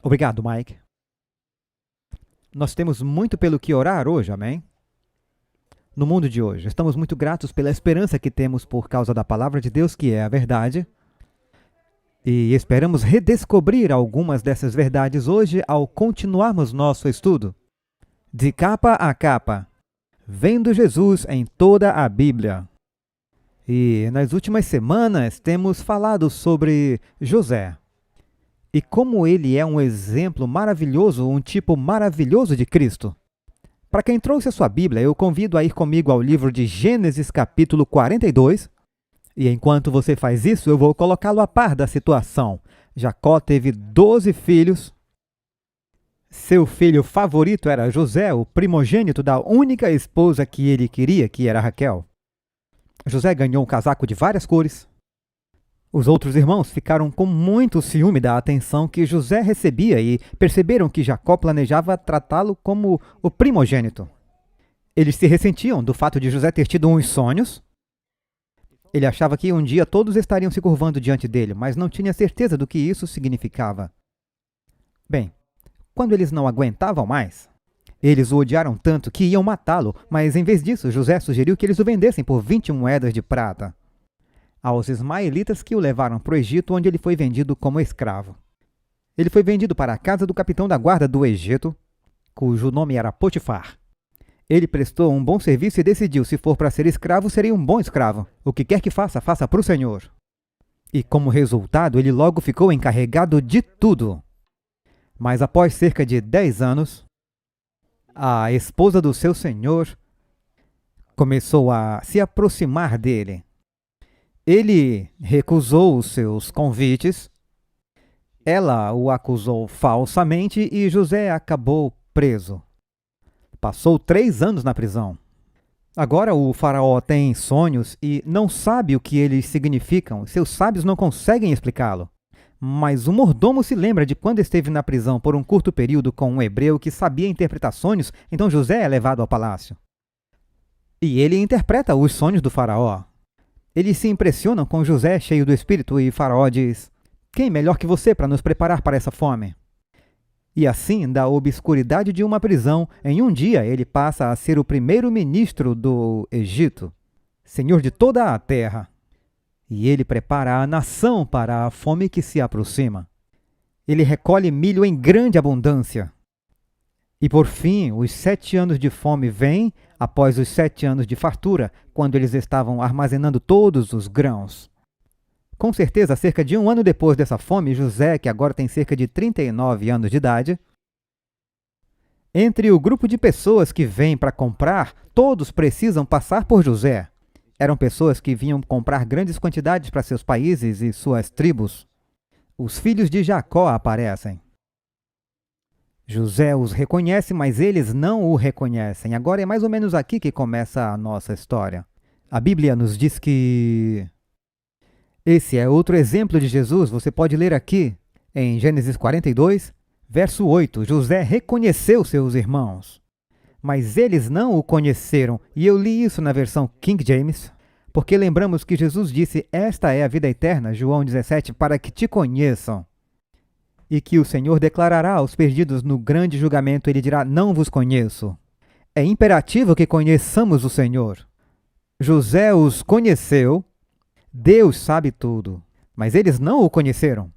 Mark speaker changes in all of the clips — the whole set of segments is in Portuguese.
Speaker 1: Obrigado, Mike. Nós temos muito pelo que orar hoje, amém? No mundo de hoje, estamos muito gratos pela esperança que temos por causa da palavra de Deus, que é a verdade, e esperamos redescobrir algumas dessas verdades hoje ao continuarmos nosso estudo. De capa a capa, vendo Jesus em toda a Bíblia. E nas últimas semanas temos falado sobre José e como ele é um exemplo maravilhoso, um tipo maravilhoso de Cristo. Para quem trouxe a sua Bíblia, eu convido a ir comigo ao livro de Gênesis, capítulo 42. E enquanto você faz isso, eu vou colocá-lo a par da situação. Jacó teve 12 filhos. Seu filho favorito era José, o primogênito da única esposa que ele queria, que era Raquel. José ganhou um casaco de várias cores. Os outros irmãos ficaram com muito ciúme da atenção que José recebia e perceberam que Jacó planejava tratá-lo como o primogênito. Eles se ressentiam do fato de José ter tido uns sonhos. Ele achava que um dia todos estariam se curvando diante dele, mas não tinha certeza do que isso significava. Bem, quando eles não aguentavam mais, eles o odiaram tanto que iam matá-lo, mas em vez disso, José sugeriu que eles o vendessem por 20 moedas de prata aos ismaelitas que o levaram para o Egito, onde ele foi vendido como escravo. Ele foi vendido para a casa do capitão da guarda do Egito, cujo nome era Potifar. Ele prestou um bom serviço e decidiu, se for para ser escravo, seria um bom escravo. O que quer que faça, faça para o Senhor. E como resultado, ele logo ficou encarregado de tudo. Mas após cerca de 10 anos, a esposa do seu senhor começou a se aproximar dele. Ele recusou os seus convites, ela o acusou falsamente e José acabou preso. Passou 3 anos na prisão. Agora o faraó tem sonhos e não sabe o que eles significam. Seus sábios não conseguem explicá-lo. Mas o mordomo se lembra de quando esteve na prisão por um curto período com um hebreu que sabia interpretar sonhos, então José é levado ao palácio. E ele interpreta os sonhos do faraó. Eles se impressionam com José cheio do espírito e Faraó diz: "Quem melhor que você para nos preparar para essa fome?" E assim, da obscuridade de uma prisão, em um dia ele passa a ser o primeiro-ministro do Egito, senhor de toda a terra. E ele prepara a nação para a fome que se aproxima. Ele recolhe milho em grande abundância. E por fim, os 7 anos de fome vêm após os 7 anos de fartura, quando eles estavam armazenando todos os grãos. Com certeza, cerca de 1 ano depois dessa fome, José, que agora tem cerca de 39 anos de idade, entre o grupo de pessoas que vêm para comprar, todos precisam passar por José. Eram pessoas que vinham comprar grandes quantidades para seus países e suas tribos. Os filhos de Jacó aparecem. José os reconhece, mas eles não o reconhecem. Agora é mais ou menos aqui que começa a nossa história. A Bíblia nos diz que esse é outro exemplo de Jesus. Você pode ler aqui em Gênesis 42, verso 8. José reconheceu seus irmãos, mas eles não o conheceram. E eu li isso na versão King James, porque lembramos que Jesus disse: "Esta é a vida eterna", João 17, "para que te conheçam." E que o Senhor declarará aos perdidos no grande julgamento, ele dirá: "Não vos conheço." É imperativo que conheçamos o Senhor. José os conheceu, Deus sabe tudo, mas eles não o conheceram.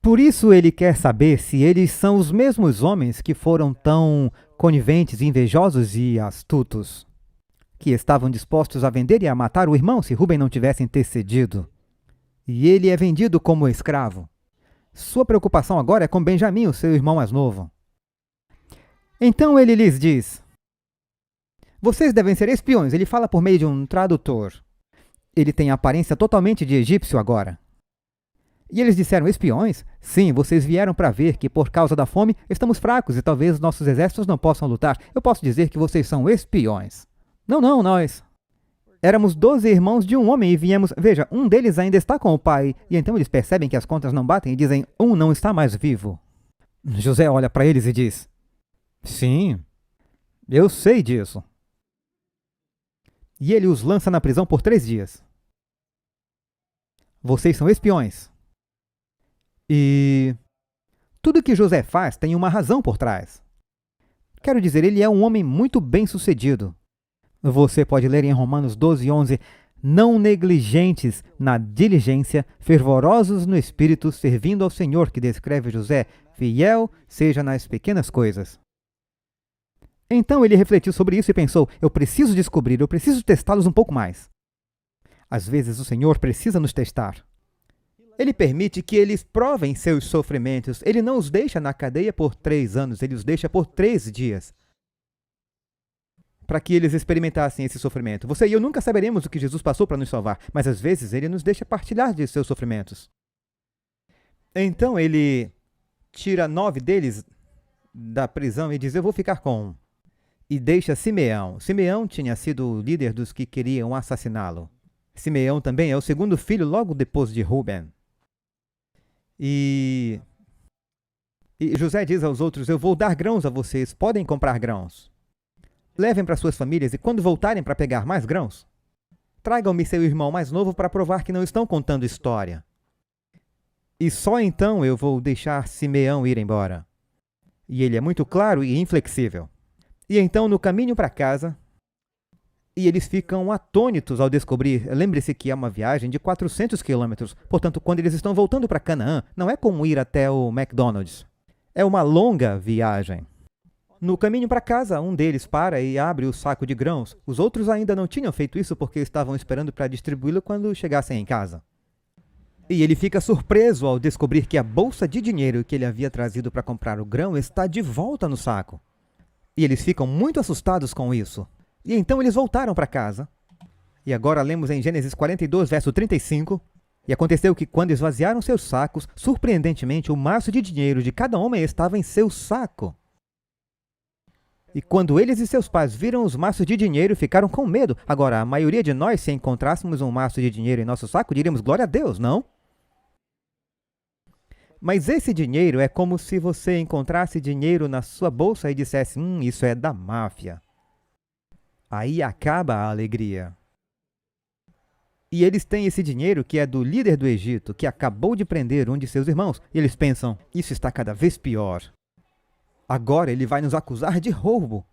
Speaker 1: Por isso ele quer saber se eles são os mesmos homens que foram tão coniventes, invejosos e astutos, que estavam dispostos a vender e a matar o irmão se Rúben não tivesse intercedido. E ele é vendido como escravo. Sua preocupação agora é com Benjamim, o seu irmão mais novo. Então ele lhes diz: "Vocês devem ser espiões." Ele fala por meio de um tradutor. Ele tem a aparência totalmente de egípcio agora. E eles disseram: "Espiões? Sim, vocês vieram para ver que por causa da fome estamos fracos e talvez nossos exércitos não possam lutar. Eu posso dizer que vocês são espiões." Não, nós éramos 12 irmãos de um homem e viemos... Veja, um deles ainda está com o pai. E então eles percebem que as contas não batem e dizem: "Um não está mais vivo." José olha para eles e diz: "Sim, eu sei disso." E ele os lança na prisão por 3 dias. "Vocês são espiões. E Tudo que José faz tem uma razão por trás. Quero dizer, ele é um homem muito bem-sucedido. Você pode ler em Romanos 12:11, não negligentes na diligência, fervorosos no espírito, servindo ao Senhor, que descreve José, fiel seja nas pequenas coisas. Então ele refletiu sobre isso e pensou, eu preciso descobrir, eu preciso testá-los um pouco mais. Às vezes o Senhor precisa nos testar. Ele permite que eles provem seus sofrimentos. Ele não os deixa na cadeia por 3 anos, ele os deixa por 3 dias. Para que eles experimentassem esse sofrimento. Você e eu nunca saberemos o que Jesus passou para nos salvar, mas às vezes ele nos deixa partilhar de seus sofrimentos. Então ele tira 9 deles da prisão e diz, eu vou ficar com um. E deixa Simeão. Simeão tinha sido o líder dos que queriam assassiná-lo. Simeão também é o segundo filho logo depois de Ruben. E José diz aos outros, eu vou dar grãos a vocês, podem comprar grãos. Levem para suas famílias e quando voltarem para pegar mais grãos, tragam-me seu irmão mais novo para provar que não estão contando história. E só então eu vou deixar Simeão ir embora. E ele é muito claro e inflexível. E então, no caminho para casa, e eles ficam atônitos ao descobrir, lembre-se que é uma viagem de 400 quilômetros, portanto, quando eles estão voltando para Canaã, não é como ir até o McDonald's. É uma longa viagem. No caminho para casa, um deles para e abre o saco de grãos. Os outros ainda não tinham feito isso porque estavam esperando para distribuí-lo quando chegassem em casa. E ele fica surpreso ao descobrir que a bolsa de dinheiro que ele havia trazido para comprar o grão está de volta no saco. E eles ficam muito assustados com isso. E então eles voltaram para casa. E agora lemos em Gênesis 42, verso 35. E aconteceu que quando esvaziaram seus sacos, surpreendentemente o maço de dinheiro de cada homem estava em seu saco. E quando eles e seus pais viram os maços de dinheiro, ficaram com medo. Agora, a maioria de nós, se encontrássemos um maço de dinheiro em nosso saco, diríamos glória a Deus, não? Mas esse dinheiro é como se você encontrasse dinheiro na sua bolsa e dissesse, isso é da máfia. Aí acaba a alegria. E eles têm esse dinheiro que é do líder do Egito, que acabou de prender um de seus irmãos. E eles pensam, isso está cada vez pior. Agora ele vai nos acusar de roubo.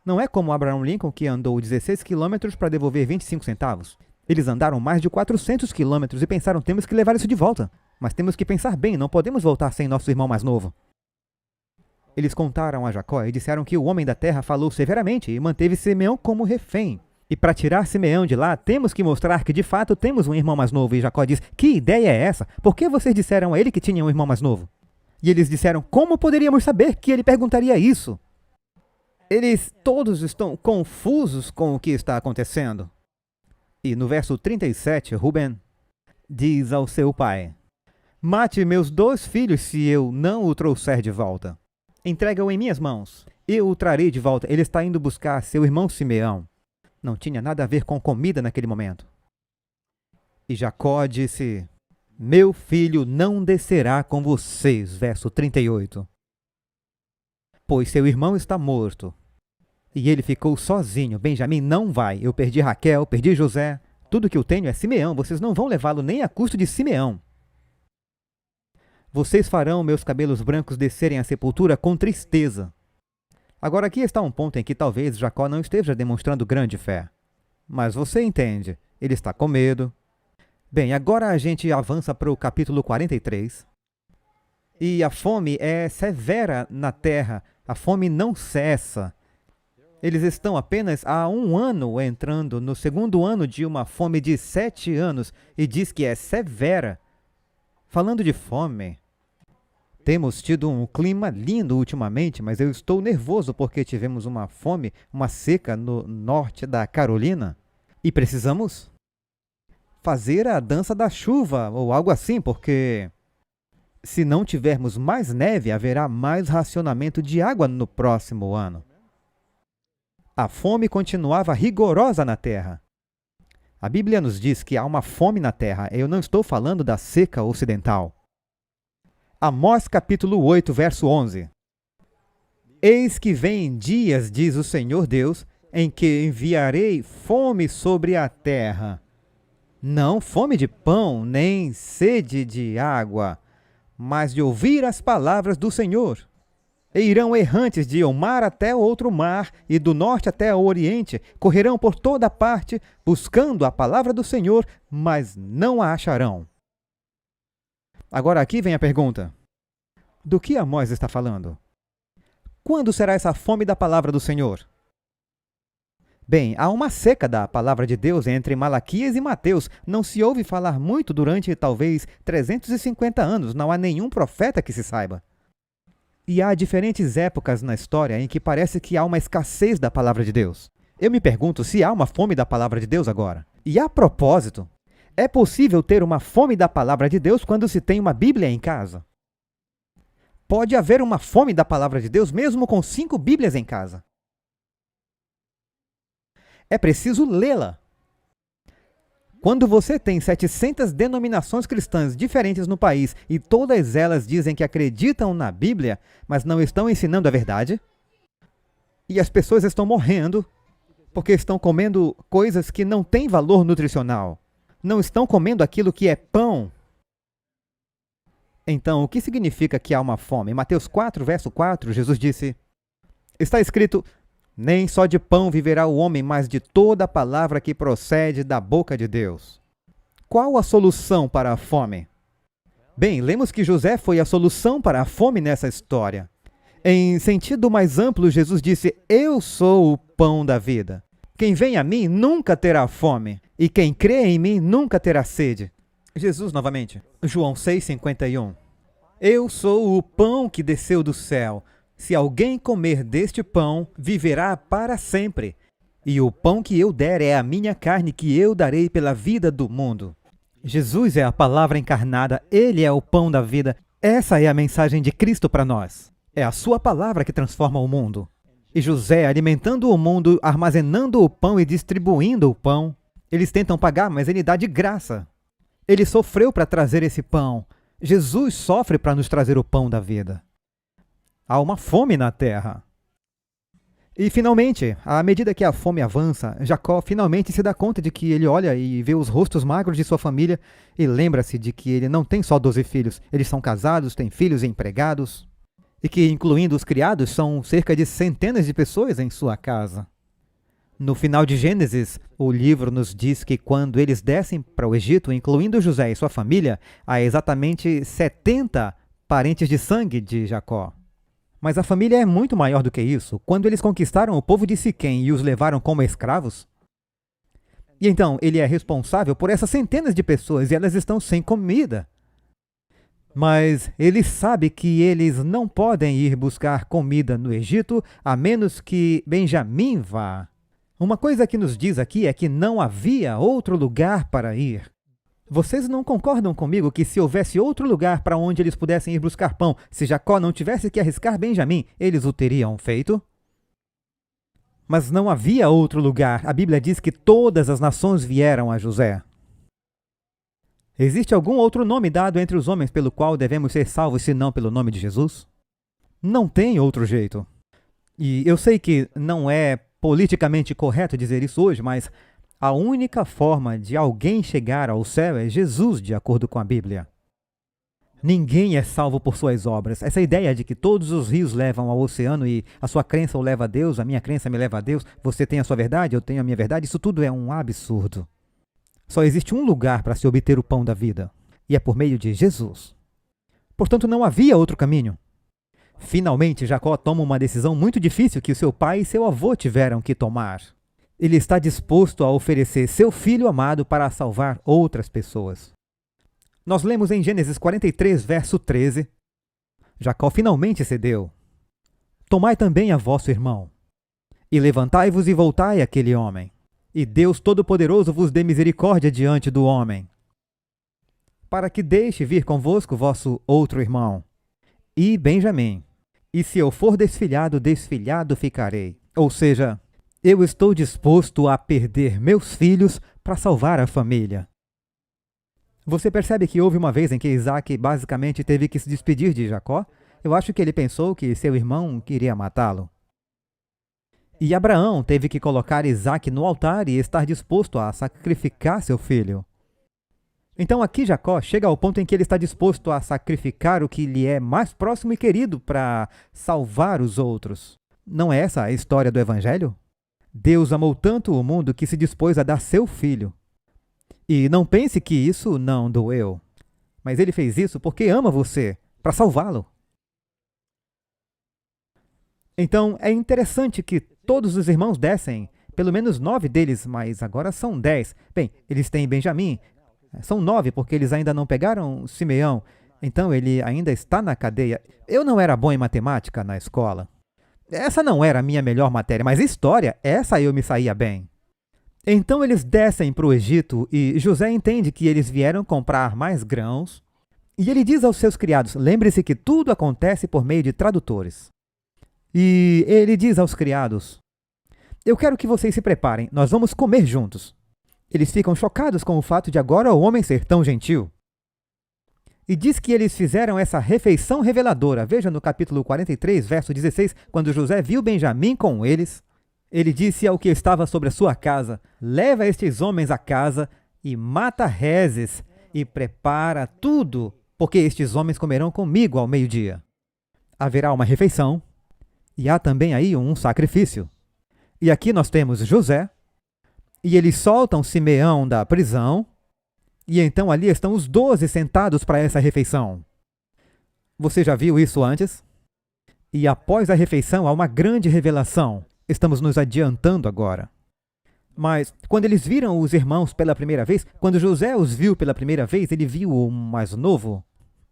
Speaker 1: Não é como Abraham Lincoln, que andou 16 quilômetros para devolver 25 centavos. Eles andaram mais de 400 quilômetros e pensaram, temos que levar isso de volta. Mas temos que pensar bem, não podemos voltar sem nosso irmão mais novo. Eles contaram a Jacó e disseram que o homem da terra falou severamente e manteve Simeão como refém. E para tirar Simeão de lá, temos que mostrar que de fato temos um irmão mais novo. E Jacó diz, que ideia é essa? Por que vocês disseram a ele que tinha um irmão mais novo? E eles disseram, como poderíamos saber que ele perguntaria isso? Eles todos estão confusos com o que está acontecendo. E no verso 37, Ruben diz ao seu pai, mate meus 2 filhos se eu não o trouxer de volta. Entrega-o em minhas mãos. Eu o trarei de volta. Ele está indo buscar seu irmão Simeão. Não tinha nada a ver com comida naquele momento. E Jacó disse, meu filho não descerá com vocês. Verso 38. Pois seu irmão está morto. E ele ficou sozinho. Benjamim não vai. Eu perdi Raquel, perdi José. Tudo que eu tenho é Simeão. Vocês não vão levá-lo nem a custo de Simeão. Vocês farão meus cabelos brancos descerem à sepultura com tristeza. Agora aqui está um ponto em que talvez Jacó não esteja demonstrando grande fé. Mas você entende, ele está com medo. Bem, agora a gente avança para o capítulo 43. E a fome é severa na terra, a fome não cessa. Eles estão apenas há 1 ano entrando no 2º ano de uma fome de 7 anos e diz que é severa. Falando de fome, temos tido um clima lindo ultimamente, mas eu estou nervoso porque tivemos uma fome, uma seca no norte da Carolina. E precisamos fazer a dança da chuva ou algo assim, porque se não tivermos mais neve, haverá mais racionamento de água no próximo ano. A fome continuava rigorosa na terra. A Bíblia nos diz que há uma fome na terra. Eu não estou falando da seca ocidental. Amós capítulo 8, verso 11. Eis que vêm dias, diz o Senhor Deus, em que enviarei fome sobre a terra. Não fome de pão, nem sede de água, mas de ouvir as palavras do Senhor. E irão errantes de um mar até outro mar, e do norte até o oriente, correrão por toda parte, buscando a palavra do Senhor, mas não a acharão. Agora aqui vem a pergunta. Do que Amós está falando? Quando será essa fome da palavra do Senhor? Bem, há uma seca da palavra de Deus entre Malaquias e Mateus. Não se ouve falar muito durante talvez 350 anos. Não há nenhum profeta que se saiba. E há diferentes épocas na história em que parece que há uma escassez da palavra de Deus. Eu me pergunto se há uma fome da palavra de Deus agora. E a propósito, é possível ter uma fome da palavra de Deus quando se tem uma Bíblia em casa? Pode haver uma fome da palavra de Deus mesmo com 5 Bíblias em casa. É preciso lê-la. Quando você tem 700 denominações cristãs diferentes no país e todas elas dizem que acreditam na Bíblia, mas não estão ensinando a verdade, e as pessoas estão morrendo porque estão comendo coisas que não têm valor nutricional, não estão comendo aquilo que é pão. Então, o que significa que há uma fome? Em Mateus 4, verso 4, Jesus disse, está escrito, nem só de pão viverá o homem, mas de toda a palavra que procede da boca de Deus. Qual a solução para a fome? Bem, lemos que José foi a solução para a fome nessa história. Em sentido mais amplo, Jesus disse, eu sou o pão da vida. Quem vem a mim nunca terá fome, e quem crê em mim nunca terá sede. Jesus novamente, João 6,51. Eu sou o pão que desceu do céu. Se alguém comer deste pão, viverá para sempre. E o pão que eu der é a minha carne que eu darei pela vida do mundo. Jesus é a palavra encarnada, Ele é o pão da vida. Essa é a mensagem de Cristo para nós. É a sua palavra que transforma o mundo. E José, alimentando o mundo, armazenando o pão e distribuindo o pão, eles tentam pagar, mas ele dá de graça. Ele sofreu para trazer esse pão. Jesus sofre para nos trazer o pão da vida. Há uma fome na terra. E finalmente, à medida que a fome avança, Jacó finalmente se dá conta de que ele olha e vê os rostos magros de sua família e lembra-se de que ele não tem só 12 filhos. Eles são casados, têm filhos e empregados. E que, incluindo os criados, são cerca de centenas de pessoas em sua casa. No final de Gênesis, o livro nos diz que quando eles descem para o Egito, incluindo José e sua família, há exatamente 70 parentes de sangue de Jacó. Mas a família é muito maior do que isso. Quando eles conquistaram o povo de Siquém e os levaram como escravos, e então ele é responsável por essas centenas de pessoas e elas estão sem comida. Mas ele sabe que eles não podem ir buscar comida no Egito a menos que Benjamim vá. Uma coisa que nos diz aqui é que não havia outro lugar para ir. Vocês não concordam comigo que se houvesse outro lugar para onde eles pudessem ir buscar pão, se Jacó não tivesse que arriscar Benjamim, eles o teriam feito? Mas não havia outro lugar. A Bíblia diz que todas as nações vieram a José. Existe algum outro nome dado entre os homens pelo qual devemos ser salvos, senão pelo nome de Jesus? Não tem outro jeito. E eu sei que não é politicamente correto dizer isso hoje, mas a única forma de alguém chegar ao céu é Jesus, de acordo com a Bíblia. Ninguém é salvo por suas obras. Essa ideia de que todos os rios levam ao oceano e a sua crença o leva a Deus, a minha crença me leva a Deus, você tem a sua verdade, eu tenho a minha verdade, isso tudo é um absurdo. Só existe um lugar para se obter o pão da vida, e é por meio de Jesus. Portanto, não havia outro caminho. Finalmente, Jacó toma uma decisão muito difícil que o seu pai e seu avô tiveram que tomar. Ele está disposto a oferecer seu filho amado para salvar outras pessoas. Nós lemos em Gênesis 43, verso 13. Jacó finalmente cedeu. Tomai também a vosso irmão, e levantai-vos e voltai àquele homem, e Deus Todo-Poderoso vos dê misericórdia diante do homem, para que deixe vir convosco vosso outro irmão, e Benjamim, e se eu for desfilhado, desfilhado ficarei. Ou seja, eu estou disposto a perder meus filhos para salvar a família. Você percebe que houve uma vez em que Isaac basicamente teve que se despedir de Jacó? Eu acho que ele pensou que seu irmão queria matá-lo. E Abraão teve que colocar Isaac no altar e estar disposto a sacrificar seu filho. Então aqui Jacó chega ao ponto em que ele está disposto a sacrificar o que lhe é mais próximo e querido para salvar os outros. Não é essa a história do Evangelho? Deus amou tanto o mundo que se dispôs a dar seu filho. E não pense que isso não doeu. Mas ele fez isso porque ama você, para salvá-lo. Então é interessante que todos os irmãos descem, pelo menos 9 deles, mas agora são 10. Bem, eles têm Benjamim, são 9 porque eles ainda não pegaram Simeão, então ele ainda está na cadeia. Eu não era bom em matemática na escola. Essa não era a minha melhor matéria, mas história, essa eu me saía bem. Então eles descem para o Egito e José entende que eles vieram comprar mais grãos. E ele diz aos seus criados, lembre-se que tudo acontece por meio de tradutores. E ele diz aos criados, eu quero que vocês se preparem, nós vamos comer juntos. Eles ficam chocados com o fato de agora o homem ser tão gentil. E diz que eles fizeram essa refeição reveladora. Veja no capítulo 43, verso 16, quando José viu Benjamim com eles, ele disse ao que estava sobre a sua casa, leva estes homens à casa e mata reses e prepara tudo, porque estes homens comerão comigo ao meio-dia. Haverá uma refeição e há também aí um sacrifício. E aqui nós temos José, e eles soltam Simeão da prisão, e então ali estão os 12 sentados para essa refeição. Você já viu isso antes? E após a refeição há uma grande revelação. Estamos nos adiantando agora. Mas quando eles viram os irmãos pela primeira vez, quando José os viu pela primeira vez, ele viu o mais novo.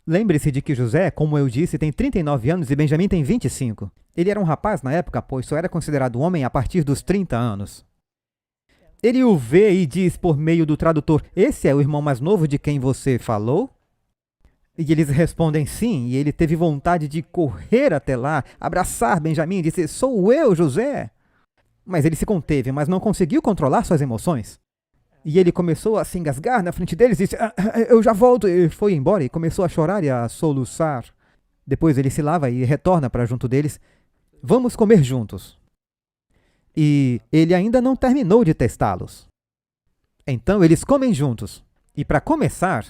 Speaker 1: Lembre-se de que José, como eu disse, tem 39 anos e Benjamim tem 25. Ele era um rapaz na época, pois só era considerado homem a partir dos 30 anos. Ele o vê e diz por meio do tradutor, esse é o irmão mais novo de quem você falou? E eles respondem sim, e ele teve vontade de correr até lá, abraçar Benjamim e dizer, sou eu, José. Mas ele se conteve, mas não conseguiu controlar suas emoções. E ele começou a se engasgar na frente deles e disse, eu já volto. E foi embora e começou a chorar e a soluçar. Depois ele se lava e retorna para junto deles. Vamos comer juntos. E ele ainda não terminou de testá-los. Então eles comem juntos. E para começar,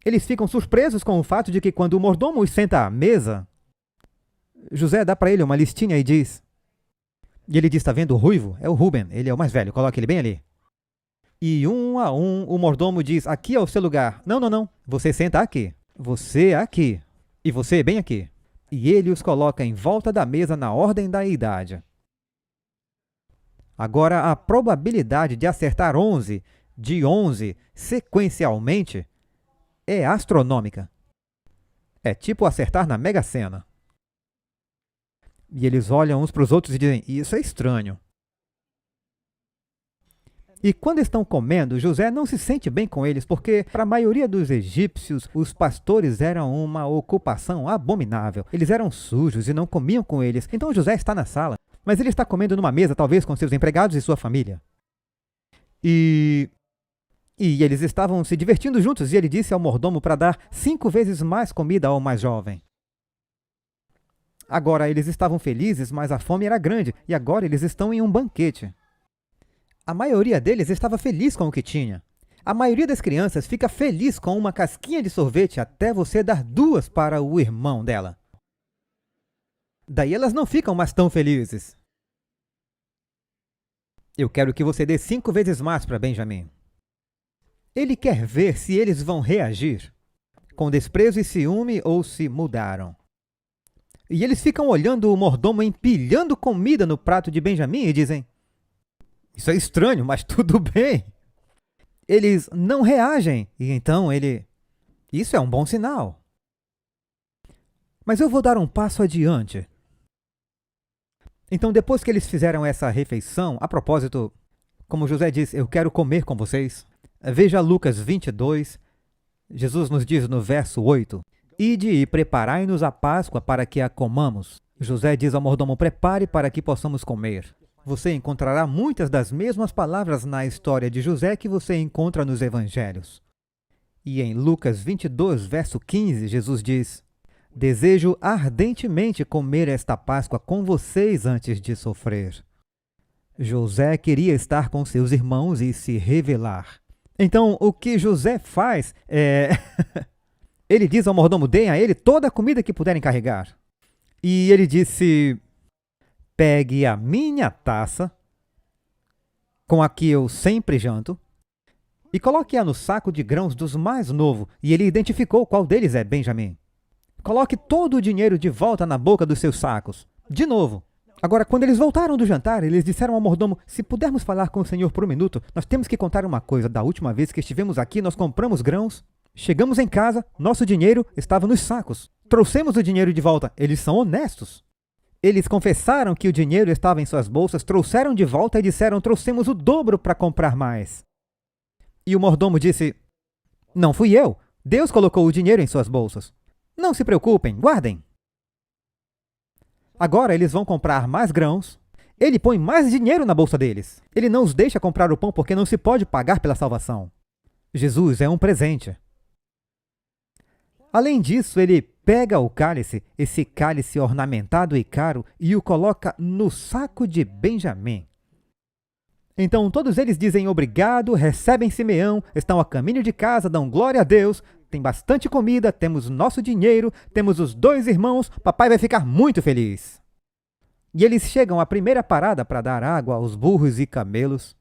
Speaker 1: eles ficam surpresos com o fato de que quando o mordomo os senta à mesa, José dá para ele uma listinha e diz... E ele diz, está vendo o ruivo? É o Ruben, ele é o mais velho, coloque ele bem ali. E um a um o mordomo diz, aqui é o seu lugar. Não, não, não, você senta aqui. Você aqui. E você bem aqui. E ele os coloca em volta da mesa na ordem da idade. Agora, a probabilidade de acertar 11 de 11 sequencialmente é astronômica. É tipo acertar na Mega Sena. E eles olham uns para os outros e dizem, isso é estranho. E quando estão comendo, José não se sente bem com eles, porque para a maioria dos egípcios, os pastores eram uma ocupação abominável. Eles eram sujos e não comiam com eles. Então José está na sala, mas ele está comendo numa mesa, talvez com seus empregados e sua família. E eles estavam se divertindo juntos, e ele disse ao mordomo para dar 5 vezes mais comida ao mais jovem. Agora eles estavam felizes, mas a fome era grande, e agora eles estão em um banquete. A maioria deles estava feliz com o que tinha. A maioria das crianças fica feliz com uma casquinha de sorvete até você dar 2 para o irmão dela. Daí elas não ficam mais tão felizes. Eu quero que você dê 5 vezes mais para Benjamim. Ele quer ver se eles vão reagir, com desprezo e ciúme ou se mudaram. E eles ficam olhando o mordomo empilhando comida no prato de Benjamim e dizem, isso é estranho, mas tudo bem. Eles não reagem, e então isso é um bom sinal. Mas eu vou dar um passo adiante. Então, depois que eles fizeram essa refeição, a propósito, como José diz, eu quero comer com vocês. Veja Lucas 22, Jesus nos diz no verso 8, ide e preparai-nos a Páscoa para que a comamos. José diz ao mordomo, prepare para que possamos comer. Você encontrará muitas das mesmas palavras na história de José que você encontra nos evangelhos. E em Lucas 22, verso 15, Jesus diz, desejo ardentemente comer esta Páscoa com vocês antes de sofrer. José queria estar com seus irmãos e se revelar. Então, o que José faz é... ele diz ao mordomo, deem a ele toda a comida que puderem carregar. E ele disse, pegue a minha taça, com a que eu sempre janto, e coloque-a no saco de grãos dos mais novos. E ele identificou qual deles é Benjamim. Coloque todo o dinheiro de volta na boca dos seus sacos. De novo. Agora, quando eles voltaram do jantar, eles disseram ao mordomo, se pudermos falar com o senhor por um minuto, nós temos que contar uma coisa. Da última vez que estivemos aqui, nós compramos grãos, chegamos em casa, nosso dinheiro estava nos sacos. Trouxemos o dinheiro de volta. Eles são honestos. Eles confessaram que o dinheiro estava em suas bolsas, trouxeram de volta e disseram, trouxemos o dobro para comprar mais. E o mordomo disse, não fui eu. Deus colocou o dinheiro em suas bolsas. Não se preocupem, guardem. Agora eles vão comprar mais grãos. Ele põe mais dinheiro na bolsa deles. Ele não os deixa comprar o pão porque não se pode pagar pela salvação. Jesus é um presente. Além disso, ele pega o cálice, esse cálice ornamentado e caro, e o coloca no saco de Benjamim. Então todos eles dizem obrigado, recebem Simeão, estão a caminho de casa, dão glória a Deus, tem bastante comida, temos nosso dinheiro, temos os 2 irmãos, papai vai ficar muito feliz. E eles chegam à primeira parada para dar água aos burros e camelos.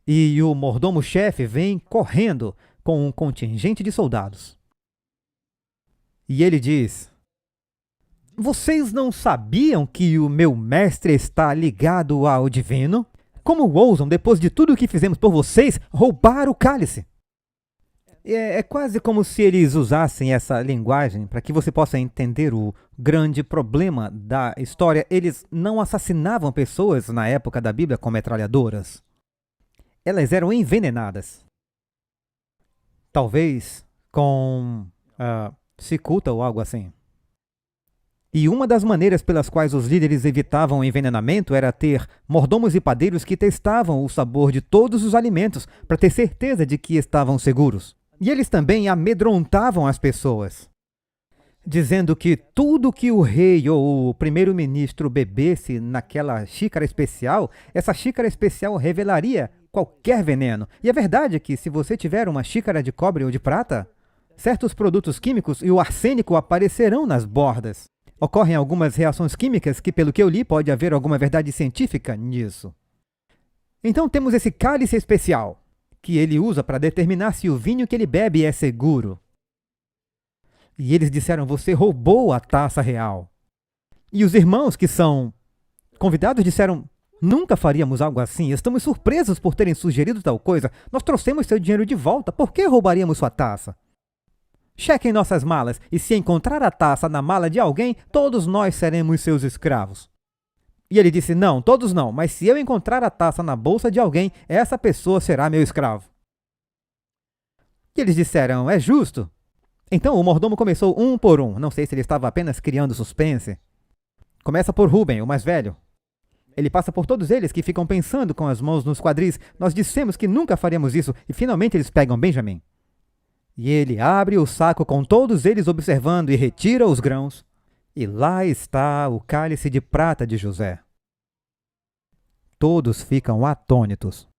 Speaker 1: E o mordomo-chefe vem correndo com um contingente de soldados. E ele diz, vocês não sabiam que o meu mestre está ligado ao divino? Como ousam, depois de tudo o que fizemos por vocês, roubar o cálice? É quase como se eles usassem essa linguagem para que você possa entender o grande problema da história. Eles não assassinavam pessoas na época da Bíblia com metralhadoras. Elas eram envenenadas. Talvez com cicuta ou algo assim. E uma das maneiras pelas quais os líderes evitavam o envenenamento era ter mordomos e padeiros que testavam o sabor de todos os alimentos para ter certeza de que estavam seguros. E eles também amedrontavam as pessoas, dizendo que tudo que o rei ou o primeiro-ministro bebesse naquela xícara especial, essa xícara especial revelaria qualquer veneno. E é verdade que se você tiver uma xícara de cobre ou de prata, certos produtos químicos e o arsênico aparecerão nas bordas. Ocorrem algumas reações químicas que, pelo que eu li, pode haver alguma verdade científica nisso. Então temos esse cálice especial, que ele usa para determinar se o vinho que ele bebe é seguro. E eles disseram, você roubou a taça real. E os irmãos que são convidados disseram, nunca faríamos algo assim, estamos surpresos por terem sugerido tal coisa, nós trouxemos seu dinheiro de volta, por que roubaríamos sua taça? Chequem nossas malas, e se encontrar a taça na mala de alguém, todos nós seremos seus escravos. E ele disse, não, todos não, mas se eu encontrar a taça na bolsa de alguém, essa pessoa será meu escravo. E eles disseram, é justo. Então o mordomo começou um por um, não sei se ele estava apenas criando suspense. Começa por Rubem, o mais velho. Ele passa por todos eles que ficam pensando com as mãos nos quadris, nós dissemos que nunca faríamos isso, e finalmente eles pegam Benjamim. E ele abre o saco com todos eles observando e retira os grãos. E lá está o cálice de prata de José. Todos ficam atônitos.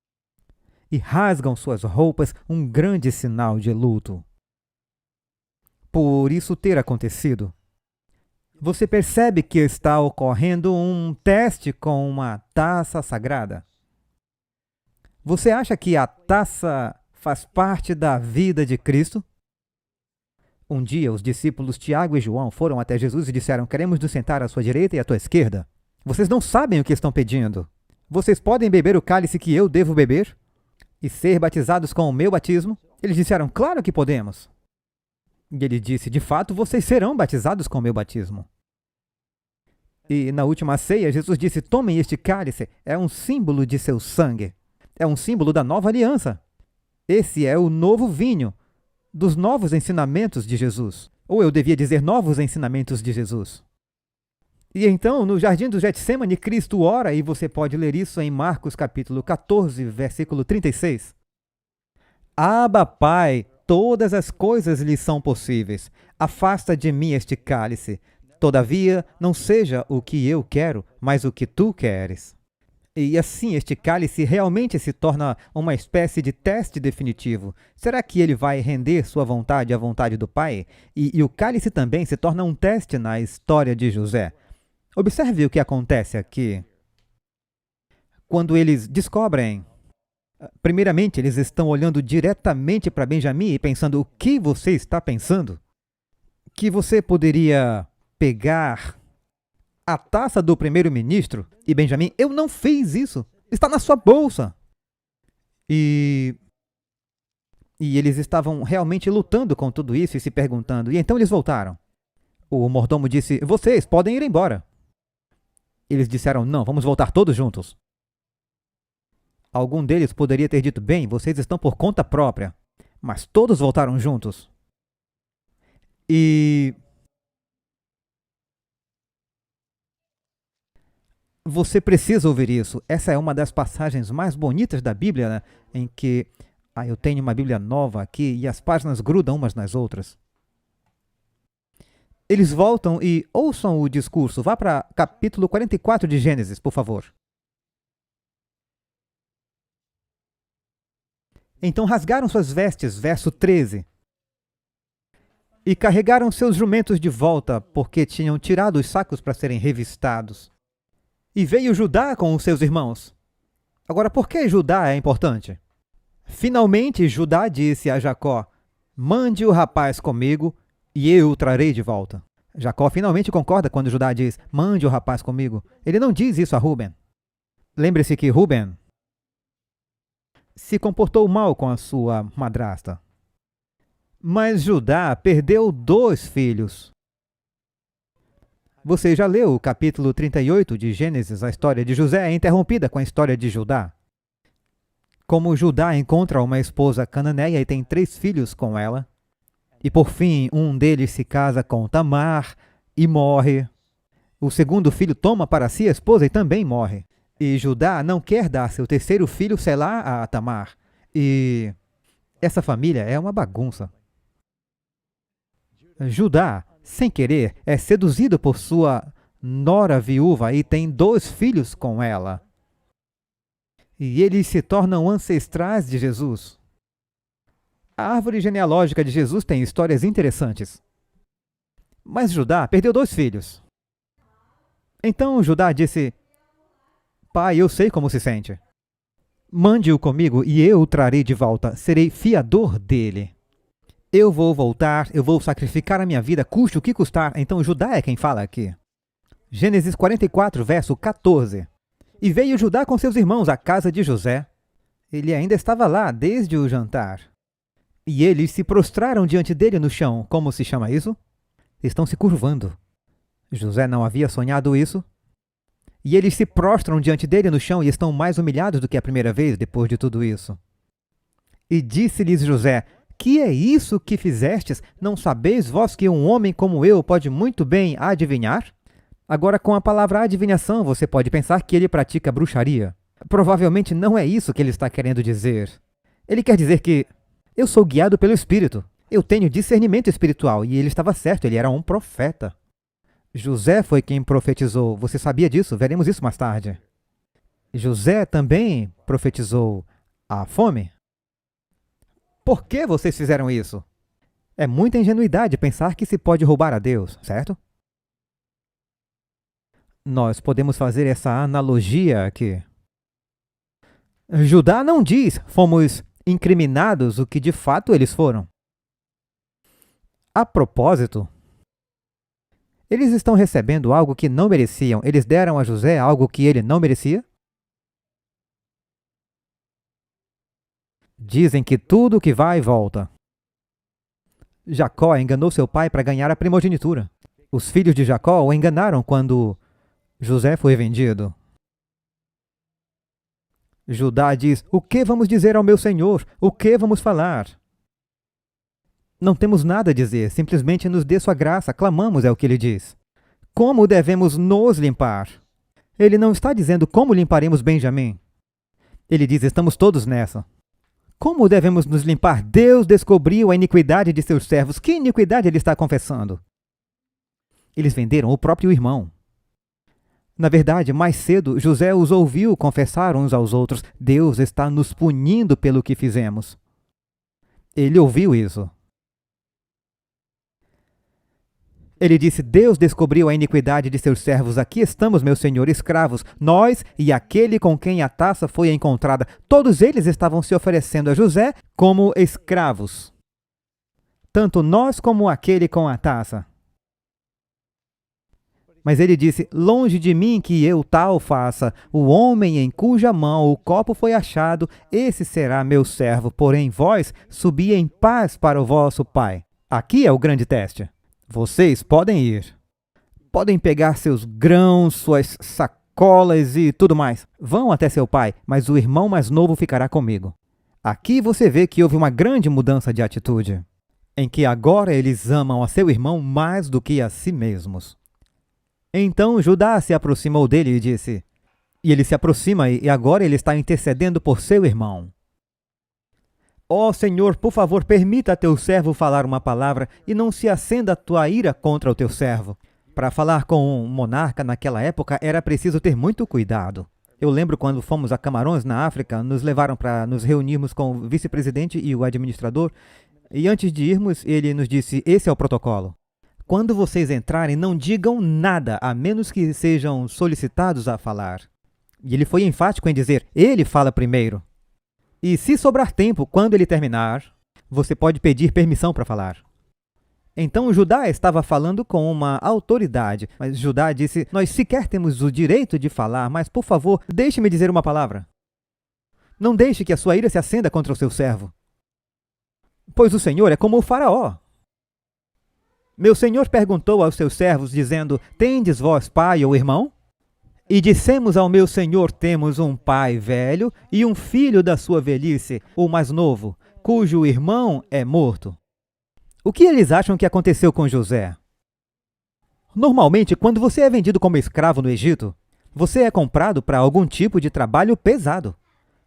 Speaker 1: E rasgam suas roupas, um grande sinal de luto. Por isso ter acontecido, você percebe que está ocorrendo um teste com uma taça sagrada. Você acha que a taça faz parte da vida de Cristo? Um dia, os discípulos Tiago e João foram até Jesus e disseram, queremos nos sentar à sua direita e à tua esquerda. Vocês não sabem o que estão pedindo. Vocês podem beber o cálice que eu devo beber? E ser batizados com o meu batismo? Eles disseram, claro que podemos. E ele disse, de fato, vocês serão batizados com o meu batismo. E na última ceia, Jesus disse, tomem este cálice, é um símbolo de seu sangue. É um símbolo da nova aliança. Esse é o novo vinho dos novos ensinamentos de Jesus. Ou eu devia dizer novos ensinamentos de Jesus. E então, no jardim do Getsêmani, Cristo ora, e você pode ler isso em Marcos capítulo 14, versículo 36. Abba, Pai, todas as coisas lhe são possíveis. Afasta de mim este cálice. Todavia, não seja o que eu quero, mas o que tu queres. E assim, este cálice realmente se torna uma espécie de teste definitivo. Será que ele vai render sua vontade à vontade do Pai? E o cálice também se torna um teste na história de José. Observe o que acontece aqui. Quando eles descobrem, primeiramente, eles estão olhando diretamente para Benjamim e pensando: o que você está pensando? Que você poderia pegar a taça do primeiro-ministro? E Benjamim: eu não fiz isso, está na sua bolsa. E eles estavam realmente lutando com tudo isso e se perguntando. E então eles voltaram. O mordomo disse: vocês podem ir embora. Eles disseram: não, vamos voltar todos juntos. Algum deles poderia ter dito: bem, vocês estão por conta própria. Mas todos voltaram juntos. E você precisa ouvir isso. Essa é uma das passagens mais bonitas da Bíblia, né? Em que eu tenho uma Bíblia nova aqui e as páginas grudam umas nas outras. Eles voltam e ouçam o discurso. Vá para capítulo 44 de Gênesis, por favor. Então rasgaram suas vestes, verso 13, e carregaram seus jumentos de volta, porque tinham tirado os sacos para serem revistados. E veio Judá com os seus irmãos. Agora, por que Judá é importante? Finalmente, Judá disse a Jacó: mande o rapaz comigo e eu o trarei de volta. Jacó finalmente concorda quando Judá diz: mande o rapaz comigo. Ele não diz isso a Ruben. Lembre-se que Ruben se comportou mal com a sua madrasta. Mas Judá perdeu 2 filhos. Você já leu o capítulo 38 de Gênesis? A história de José é interrompida com a história de Judá. Como Judá encontra uma esposa cananeia e tem 3 filhos com ela. E por fim, um deles se casa com Tamar e morre. O segundo filho toma para si a esposa e também morre. E Judá não quer dar seu terceiro filho, Selá, a Tamar. E essa família é uma bagunça. Judá, sem querer, é seduzido por sua nora viúva e tem 2 filhos com ela. E eles se tornam ancestrais de Jesus. A árvore genealógica de Jesus tem histórias interessantes. Mas Judá perdeu 2 filhos. Então Judá disse: pai, eu sei como se sente. Mande-o comigo e eu o trarei de volta. Serei fiador dele. Eu vou voltar, eu vou sacrificar a minha vida, custe o que custar. Então Judá é quem fala aqui. Gênesis 44, verso 14. E veio Judá com seus irmãos à casa de José. Ele ainda estava lá desde o jantar. E eles se prostraram diante dele no chão. Como se chama isso? Estão se curvando. José não havia sonhado isso? E eles se prostram diante dele no chão e estão mais humilhados do que a primeira vez depois de tudo isso. E disse-lhes José: que é isso que fizestes? Não sabeis vós que um homem como eu pode muito bem adivinhar? Agora, com a palavra adivinhação, você pode pensar que ele pratica bruxaria. Provavelmente não é isso que ele está querendo dizer. Ele quer dizer que eu sou guiado pelo Espírito. Eu tenho discernimento espiritual. E ele estava certo, ele era um profeta. José foi quem profetizou. Você sabia disso? Veremos isso mais tarde. José também profetizou a fome. Por que vocês fizeram isso? É muita ingenuidade pensar que se pode roubar a Deus, certo? Nós podemos fazer essa analogia aqui. Judá não diz: fomos incriminados, o que de fato eles foram. A propósito, eles estão recebendo algo que não mereciam. Eles deram a José algo que ele não merecia? Dizem que tudo que vai volta. Jacó enganou seu pai para ganhar a primogenitura. Os filhos de Jacó o enganaram quando José foi vendido. Judá diz: o que vamos dizer ao meu senhor? O que vamos falar? Não temos nada a dizer, simplesmente nos dê sua graça, clamamos, é o que ele diz. Como devemos nos limpar? Ele não está dizendo como limparemos Benjamim. Ele diz: estamos todos nessa. Como devemos nos limpar? Deus descobriu a iniquidade de seus servos. Que iniquidade ele está confessando? Eles venderam o próprio irmão. Na verdade, mais cedo, José os ouviu confessar uns aos outros: Deus está nos punindo pelo que fizemos. Ele ouviu isso. Ele disse: Deus descobriu a iniquidade de seus servos. Aqui estamos, meu senhor, escravos, nós e aquele com quem a taça foi encontrada. Todos eles estavam se oferecendo a José como escravos. Tanto nós como aquele com a taça. Mas ele disse: longe de mim que eu tal faça. O homem em cuja mão o copo foi achado, esse será meu servo. Porém, vós subi em paz para o vosso pai. Aqui é o grande teste. Vocês podem ir. Podem pegar seus grãos, suas sacolas e tudo mais. Vão até seu pai, mas o irmão mais novo ficará comigo. Aqui você vê que houve uma grande mudança de atitude, em que agora eles amam a seu irmão mais do que a si mesmos. Então Judá se aproximou dele e disse, e ele se aproxima e agora ele está intercedendo por seu irmão. Ó Senhor, por favor, permita a teu servo falar uma palavra e não se acenda a tua ira contra o teu servo. Para falar com um monarca naquela época era preciso ter muito cuidado. Eu lembro quando fomos a Camarões, na África, nos levaram para nos reunirmos com o vice-presidente e o administrador, e antes de irmos, ele nos disse, esse é o protocolo. Quando vocês entrarem, não digam nada, a menos que sejam solicitados a falar. E ele foi enfático em dizer, ele fala primeiro. E se sobrar tempo, quando ele terminar, você pode pedir permissão para falar. Então Judá estava falando com uma autoridade, mas Judá disse, nós sequer temos o direito de falar, mas por favor, deixe-me dizer uma palavra. Não deixe que a sua ira se acenda contra o seu servo. Pois o Senhor é como o faraó. Meu senhor perguntou aos seus servos, dizendo, tendes vós pai ou irmão? E dissemos ao meu senhor, temos um pai velho e um filho da sua velhice, o mais novo, cujo irmão é morto. O que eles acham que aconteceu com José? Normalmente, quando você é vendido como escravo no Egito, você é comprado para algum tipo de trabalho pesado.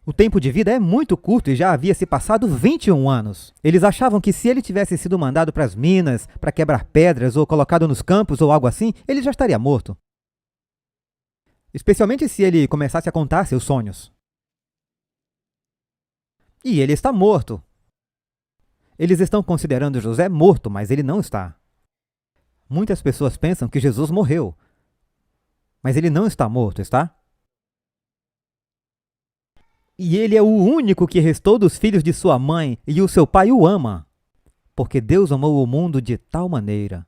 Speaker 1: O tempo de vida é muito curto e já havia se passado 21 anos. Eles achavam que se ele tivesse sido mandado para as minas, para quebrar pedras ou colocado nos campos ou algo assim, ele já estaria morto. Especialmente se ele começasse a contar seus sonhos. E ele está morto. Eles estão considerando José morto, mas ele não está. Muitas pessoas pensam que Jesus morreu, mas ele não está morto, está? E ele é o único que restou dos filhos de sua mãe, e o seu pai o ama, porque Deus amou o mundo de tal maneira.